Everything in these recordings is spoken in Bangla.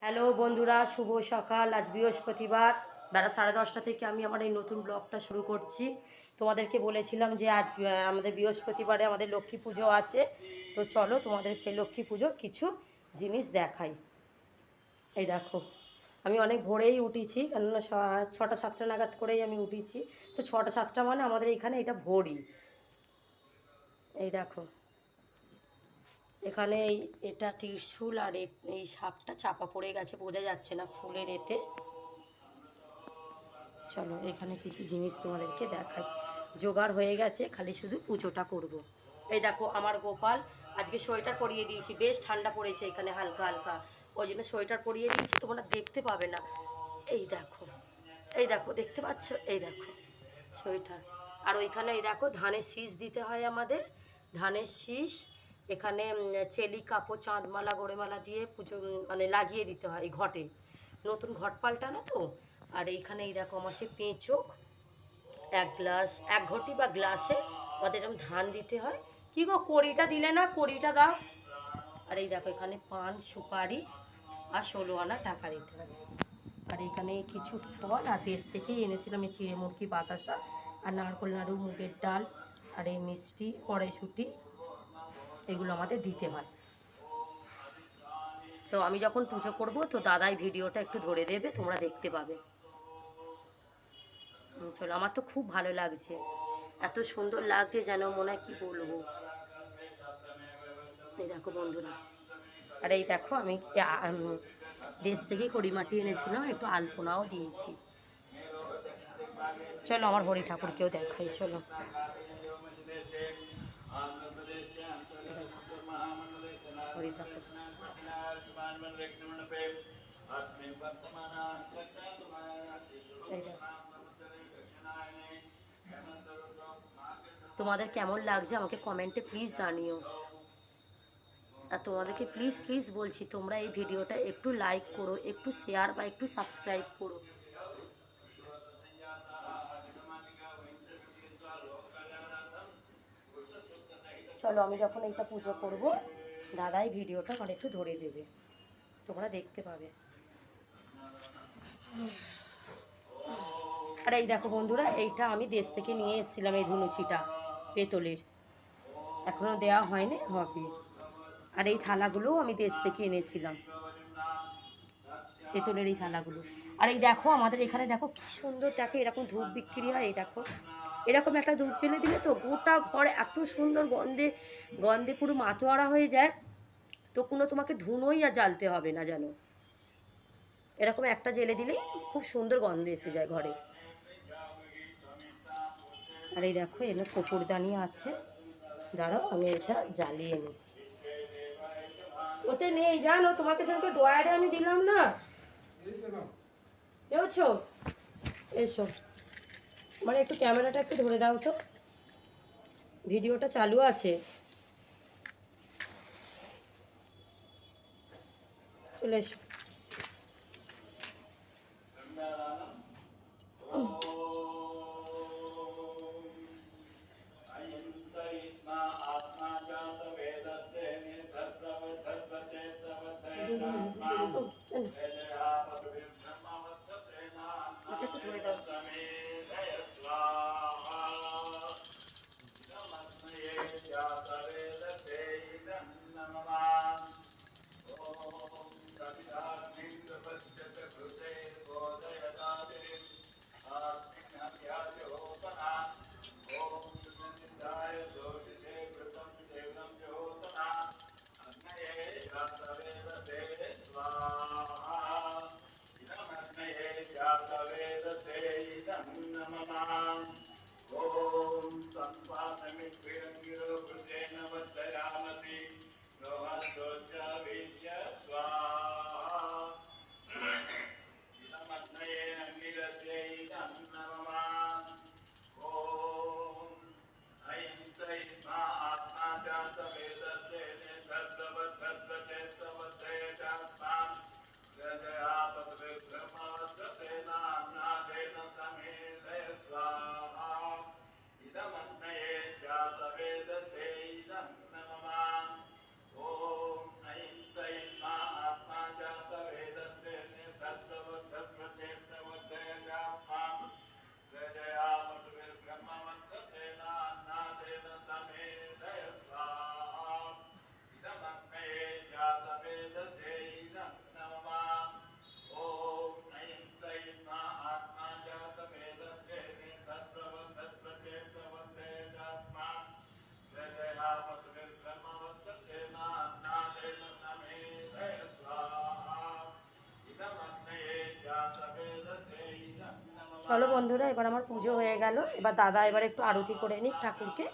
হ্যালো বন্ধুরা, শুভ সকাল। আজ বৃহস্পতিবার, বেলা 10:30 থেকে আমি আমার এই নতুন ব্লগটা শুরু করছি। তোমাদেরকে বলেছিলাম যে আজ আমাদের বৃহস্পতিবারে আমাদের লক্ষ্মী পুজো আছে, তো চলো তোমাদের সেই লক্ষ্মী পুজোর কিছু জিনিস দেখাই। এই দেখো, আমি অনেক ভোরেই উঠেছি, কেননা 6টা 7টা নাগাদ করেই আমি উঠেছি। তো 6টা 7টা মানে আমাদের এখানে এটা ভোরই। এই দেখো, এখানে এটা ত্রিশূল, আর এই সাপটা চাপা পড়ে গেছে, বোঝা যাচ্ছে না ফুলের এতে। চলো এখানে কিছু জিনিস তোমাদেরকে দেখাই। জোগাড় হয়ে গেছে, খালি শুধু পুজোটা করব। এই দেখো আমার গোপাল, আজকে সোয়েটার পরিয়ে দিয়েছি, বেশ ঠান্ডা পড়েছে এখানে হালকা হালকা, ওই জন্য সোয়েটার পরিয়ে দিয়েছি। তোমরা দেখতে পাবে না, এই দেখো, এই দেখো, দেখতে পাচ্ছ? এই দেখো সোয়েটার। আর ওইখানে এই দেখো ধানের শীষ দিতে হয় আমাদের, ধানের শীষ। এখানে চেলি কাপড় চাঁদমালা গোড়েমালা দিয়ে পুজো মানে লাগিয়ে দিতে হয় এই ঘটে, নতুন ঘট পাল্টানো তো। আর এইখানে এই দেখো আমার সেই পেঁচোক, এক গ্লাস, এক ঘটি বা গ্লাসে আমাদের এরকম ধান দিতে হয়। কি গো, কড়িটা দিলে না, কড়িটা দাও। আর এই দেখো এখানে পান সুপারি আর 16 আনা টাকা দিতে হবে। আর এখানে কিছু ফল, আর দেশ থেকেই এনেছিলাম এই চিড়ে মুরগি বাতাসা, আর নারকোল নাড়ু, মুগের ডাল, আর এই মিষ্টি কড়াইশুঁটি, এগুলো আমাদের দিতে হয়। তো আমি যখন পুজো করব তো দাদাই ভিডিওটা একটু ধরে দেবে, তোমরা দেখতে পাবে। চলো, আমার তো খুব ভালো লাগছে, এত সুন্দর লাগছে যেন মনে হয় কি বলবো। এই দেখো বন্ধুরা, আর এই দেখো আমি দেশ থেকে কড়িমাটি এনেছিলাম, একটু আলপনাও দিয়েছি। চলো আমার হরি ঠাকুরকেও দেখাই, চলো। হরি ঠাকুর, তোমাদের কেমন লাগছে আমাকে কমেন্টে প্লিজ জানিও। আর তোমাদেরকে প্লিজ প্লিজ বলছি, তোমরা এই ভিডিওটা একটু লাইক করো, একটু শেয়ার বা একটু সাবস্ক্রাইব করো। চলো আমি যখন এইটা পুজো করব, দাদাই ভিডিওটা আমার একটু ধরে দেবে, তোমরা দেখতে পাবে। আর এই দেখো বন্ধুরা, এইটা আমি দেশ থেকে নিয়ে এসেছিলাম, এই ধুনুচিটা পেতলের, এখনও দেওয়া হয়নি, হবে। আর এই থালাগুলোও আমি দেশ থেকে এনেছিলাম, পেতলের এই থালাগুলো। আর এই দেখো আমাদের এখানে দেখো কি সুন্দর, দেখো এরকম ধূপ বিক্রি হয়। এই দেখো এরকম একটা ধূপ জ্বেলে দিলে তো গোটা ঘর এত সুন্দর গন্ধে গন্ধে পুরো মাতোয়ারা হয়ে যায়, তো কোনো তোমাকে ধুনোই আর জ্বালতে হবে না জানো, এরকম একটা জ্বেলে দিলেই খুব সুন্দর গন্ধ এসে যায় ঘরে। আর এই দেখো এনে কপুরদানি আছে, দাঁড়াও আমি এটা জ্বালিয়ে নিই। ওতে নেই জানো, তোমাকে সেরকম ড্রয়ারে আমি দিলাম না, বুঝছো? এসো, মানে একটু ক্যামেরাটা একটু ধরে দাও তো, ভিডিওটা চালু আছে। চলে এসো। একটু ধরে দাও। চলো বন্ধুরা, এবার আমার পুজো হয়ে গেল, এবার দাদা এবার একটু আরতি করে নিক ঠাকুরকে।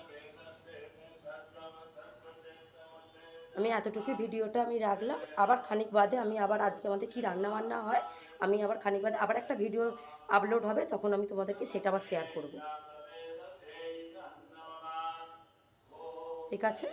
আমি এতটুকুই ভিডিওটা আমি রাখলাম, আবার খানিক বাদে আমি আবার আজকে আমাদের কি রান্না বান্না হয় আমি আবার খানিক বাদে আবার একটা ভিডিও আপলোড হবে, তখন আমি তোমাদেরকে সেটা আবার শেয়ার করব। ঠিক আছে।